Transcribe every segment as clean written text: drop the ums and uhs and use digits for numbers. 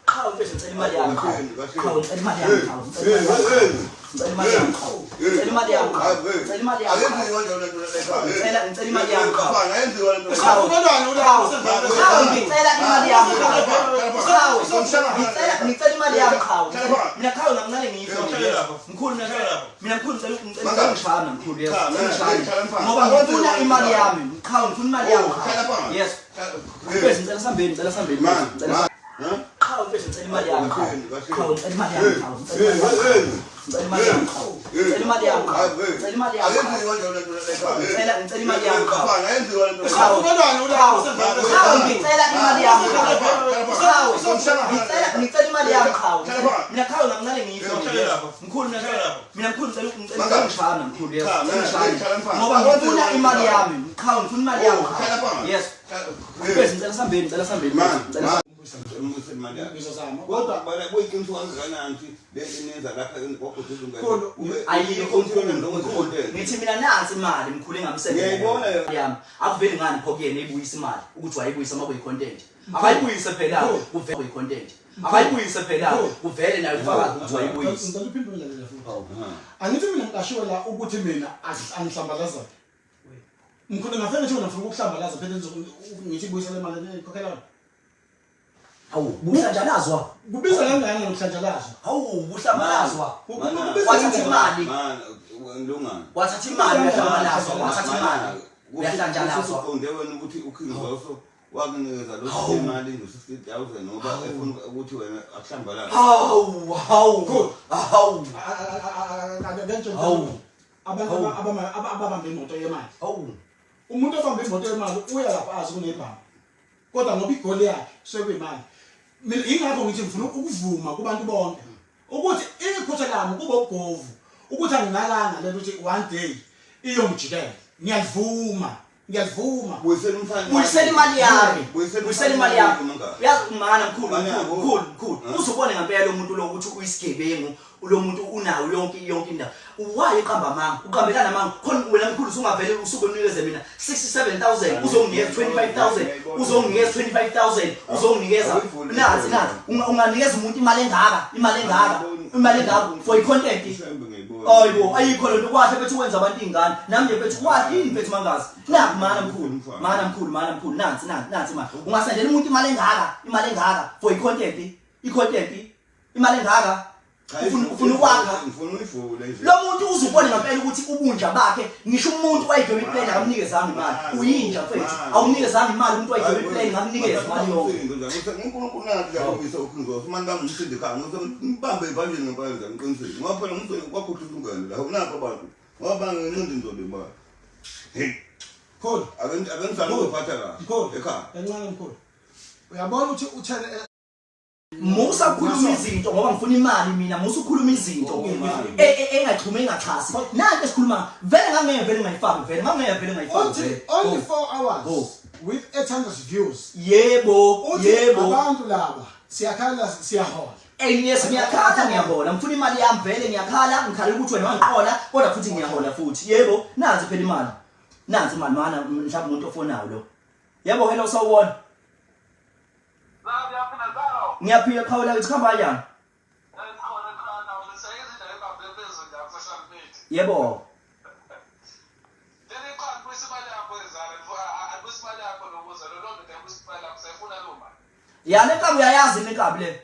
Khawu mfethu ngicela imali yami. Khawu ngicela imali yami. Khawu ngicela imali yami. Ngicela imali yami. Ngicela imali yami. Ngicela imali yami. Khawu ngicela imali yami. Khawu ngicela imali yami. Khawu mina khawu ngamncane ngiyifo mkhulu mina mkhulu ngicela ngishana mkhulu yes ngoba ngifuna imali yami. Khawu ngifuna imali yami. Yes mfethu ngicela sambeni ngicela Khawu mfethu ngicela imali yami. Khawu ngicela imali yami. Khawu ngicela imali yami. Ngicela imali yami. Ngicela imali yami. Ngicela imali yami. Khawu ngicela imali yami. Khawu ngicela imali yami. Khawu mina khawu ngamncane ngiyifo mkhulu mina mkhulu ngicela ngishana mkhulu yes ngoba ngifuna imali yami. Khawu ngifuna imali yami. Yes mfethu ngicela sambeni ngicela kodwa bala boyiqiniso kangakanani lento nenza lapha kokududunga ayikho ngithi mina nansi imali mkhulu engamsebenza ngiyayibona yami akuveli ngani pho kuyena ebuyisa imali ukuthi wayibuyisa uma kuyi content akayibuyise phela kuvela kuyi content akayibuyise phela kuvele nayo ufaka ukuthi wayibuyisa ngicela uphendule la futhi angithi mina ngiqashiwe la ukuthi mina angihlambalaza mkhulu ngafela nje ngifuna ukuhlambalaza phela ngithi buyisa le mali ekhokhela hawu buhlanjalazwa kubiza kangakanani ngokuhlanjalazwa hawu buhlanjalazwa wathatha imali wathatha imali uyahlanjalazwa wathatha imali uyahlanjalazwa uqonde wena ukuthi ukhingoso wakunikeza lo imali ngo-60,000 ngoba efuna ukuthi wena akuhlambalaze hawu ababambe imoto yemali hawu umuntu obambe imoto yemali uya lapha azi kunebhanki kodwa ngoba igoli yakhe sekuyimali mina ingakho ngithi ngifuna ukuvuma kubantu bonke ukuthi iphutha lami kube ugovu ukuthi anginalanga lento ukuthi one day iyongijikela ngiyavuma buyisela imali yami uyazi mana mkhulu uzobona ngempela lo muntu lo ukuthi uyisigebengu lo muntu unayo yonke indawo waye eqamba manga uqambelana manga khona wena mkhulu usungavele usuku onikeze mina 67,000 uzonginikeza 25,000 uzonginikeza 25,000 uzonginikeza nazi unganikeza umuntu imali engaka for i-content ayibo ayikho lento kwahle bethu wenza abantu ingane nami nje bethu kwathi yini bethu mangazi naku mana mkhulu nansi manje ungasendela umuntu imali engaka for i-content imali engaka ufuna ukwakha lo muntu uzubona ngempela ukuthi ubunja bakhe ngisho umuntu wayidweba iplane akamnikezanga imali uyinja mfethu awumnikezanga imali umuntu wayidweba iplane ngamnikeza imali yonke uNkulunkulu nathi yakubisa ukhingoso manje ngamsindi khanga ngizobambe ibanje ngempaza ngiqinisile ngoba phela umsebenzi kwakhuthula ungane la unakho abantu ngoba ngincindi nzobe imali hey mkhulu akenzani ukuphatha kahle ekhaya encane mkhulu uyabona ukuthi uthele musa ukukhuluma izinto ngoba ngifuna imali mina musa ukukhuluma izinto engaxhume engaxhasi nanti esikhuluma vele ngangevele ngayifaki only 4 hours with 800 views yebo abantu laba siyakhala siyahola yes ngiyakhala ngiyahola ngifuna imali yami vele ngiyakhala ngikhala ukuthi wena wangiqola kodwa futhi ngiyahola futhi yebo nansi phela imali nansi imali mana mhlawumbe umuntu ofonayo lo yebo hello sawubona ngiyaphila khawula ukuthi khamba kanjani yebo yani inkabi uyayazi inkabi le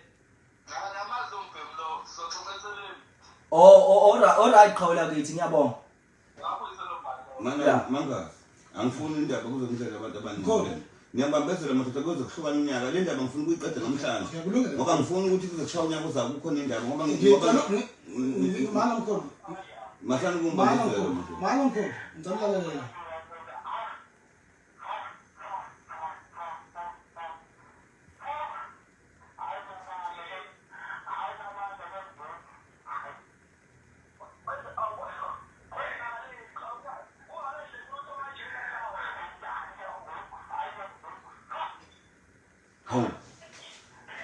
alright khawula kithi ngiyabonga manga angifuni indaba kuzongizela abantu abaningi ngiyabambezela madoda kuze kuhlukana unyaka le ndaba ngifuna ukuyiqeda namhlanje ngoba ngifuna ukuthi kuzokushaya unyaka uzayo kukhona indaba ngoba mana mkhulu masana kumbambezela mana mkhulu ngicela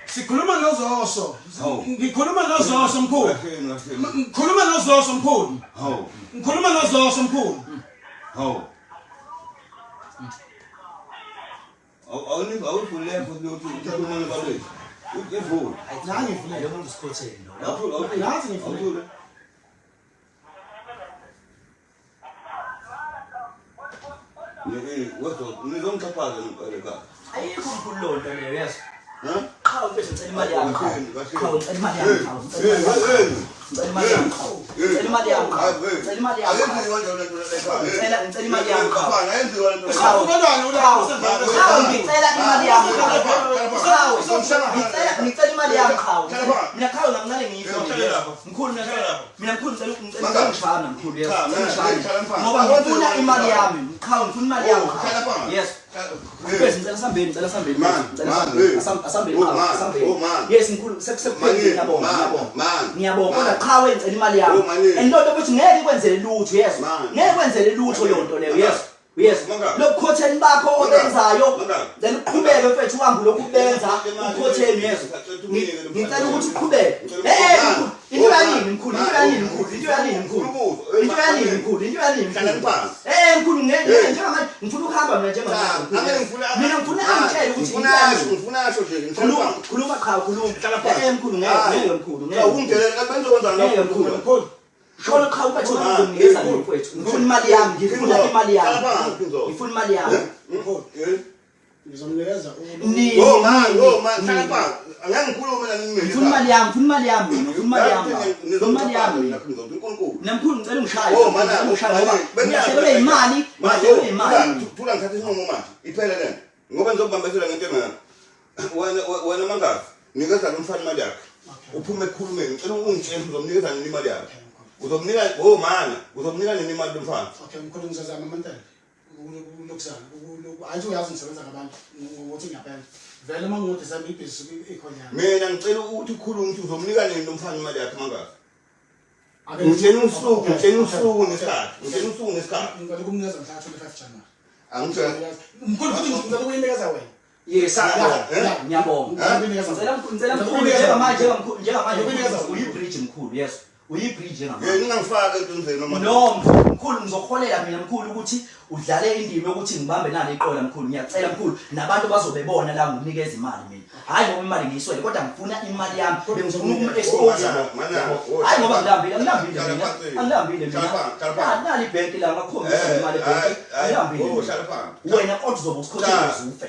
sikhuluma noZoso ngikhuluma noZoso mkhulu ngikhuluma noZoso mkhulu ngikhuluma noZoso mkhulu awuniva awuvulepo ukuthi ukhuluma nabalwethu Ivule. Nani ivule. Ayikho usikhotheni lo. Awuthule. Nathi ngivule. Awuthule. Nizomchaphaza ngempela ekhaya. Ayikho mkhulu lo nto leyo yazi. Ha? Qhawe bese ngicela imali yami. Qhawe ngicela imali yami. Ngicela imali yami. Ngicela imali yami. Ngicela imali yami. Ngicela imali yami. Qhawe ngicela imali yami. Qhawe ngicela imali yami qhawe. Mina qhawe ngamncane ngiyifo. Mkhulu mina mkhulu ngicela ungishana mkhulu yes. Ngoba ngifuna imali yami. Qhawe ngifuna imali yami. Yes. Bese ngicela sambeni. Asambeni. Yes mkhulu sekuphelile ngiyabonga kodwa qha wenzela imali yami and lonto ukuthi ngeke ikwenzele lutho yes ngeke kwenzele lutho yonto leyo yes lokukhotheni bakho obenzayo then uqhubeke mfethu uhambe lokubenza ukhotheni yes ngicela ukuthi uqhubeke into yanini mkhulu mkhulu njengamanje ngifuna ukuhamba mina njengamanje mina ngifuna angitshele ukuthi khuluma qha khuluma mkhulu ngeke mkhulu mkhulu Sholo qha uphethe ukungeza mfethu ngifuna imali yami ngifuna imali yami Ngizomnikeza ngifuna imali yami namkhulu ngicela ungishaye ngiyasebele imali thula ngithatha isinqumo manje iphele lento ngoba ngizokubambezela ngento engaka wena mangaka nikeza lo mfana imali yakhe uphume ekhulumeni ngicela ungitshele uzomnikeza nini imali yakhe uzomnika uzomnika nini imali lomfana okay mkhulu ngizozama amantela lokusana ayithi uyazi ngisebenza ngabantu ngokuthi ngiyapenda vele mangithi sami ibhizinisi ikhonyana mina ngicela ukuthi ukhulume ukuthi uzomnika nini lomfana imali yakhe mangaka ngitshela usuku nesikhathi ngicela kumnikeza mhla 25 January angitshela mkhulu futhi ngicela ukuyinikeza wena yes ngiyabonga ngicela mkhulu njengamanje uyibridge mkhulu yes uyibridge ngamanje ningangifaka entweni noma no mkhulu ngizokuholela mina mkhulu ukuthi udlale indima yokuthi ngibambe nalo iqola mkhulu ngiyacela mkhulu nabantu bazobebona la ngokunikeza imali mina hayi ngoba imali ngiyiswele kodwa ngifuna imali yami bengifuna uku-expose hayi ngoba ngilambile mina nali ibhenki la ngakhombisa imali ebhenki ngilambile wena kodwa uzobe usikhothela uzufe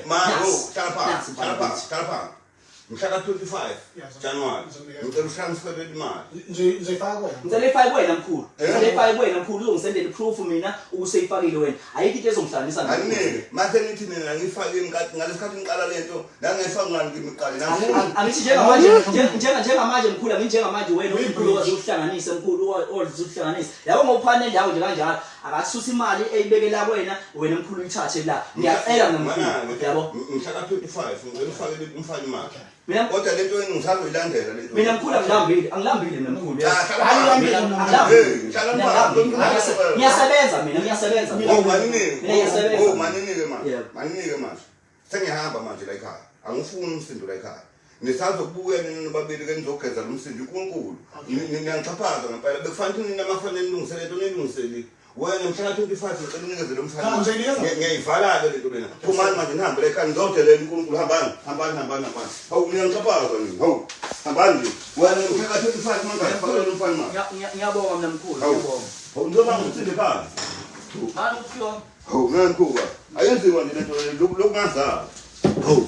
mhla ka-25 January ngicela utransfere imali ngicela ifake wena mkhulu uzongisendela iproof mina useyifakile wena ayikho into ezongihlanganisa anginike mase nithi nina ngifake ngalesikhathi ngiqala lento la ngayifaki ngani ngimiqale angithi njengamanje mkhulu njengamanje wena umkhulu ozohlanganisa mkhulu ozohlanganisa yabo ngophanele ndawo nje kanjalo akasusa imali eyibekela wena mkhulu uyithathe la ngiyacela mkhulu yabo mhla ka-25 ngicela ufake umfana imali kodwa lento yenu ngisazoyilandela lento mina mkhulu angilambile mina mkhulu ngiyasebenza maninike manje sengiyahamba manje la ekhaya angifuni umsindo la ekhaya nisazokubuya nina nobabili ke nizogeza lo msindo uNkulunkulu ngiyangichaphaza ngempela bekufanele nina amafanele nilungisele lento nilungiseli wena mhla ka-25 ngicela unikeze lo mfana ngiyayivala-ke lento lena phumani manje nihambe la ekhaya ngizodelela uNkulunkulu hambani hawu niyangichaphaza nini hawu hambani nje wena mhla ka-25 mangafakele lo mfana manje ngiyabonga mina mkhulu ngiyabonga hawu ngizoba ngithinde ekhaya manje ukufika hawu nankuba ayenziwa nje lento lokungazazi hawu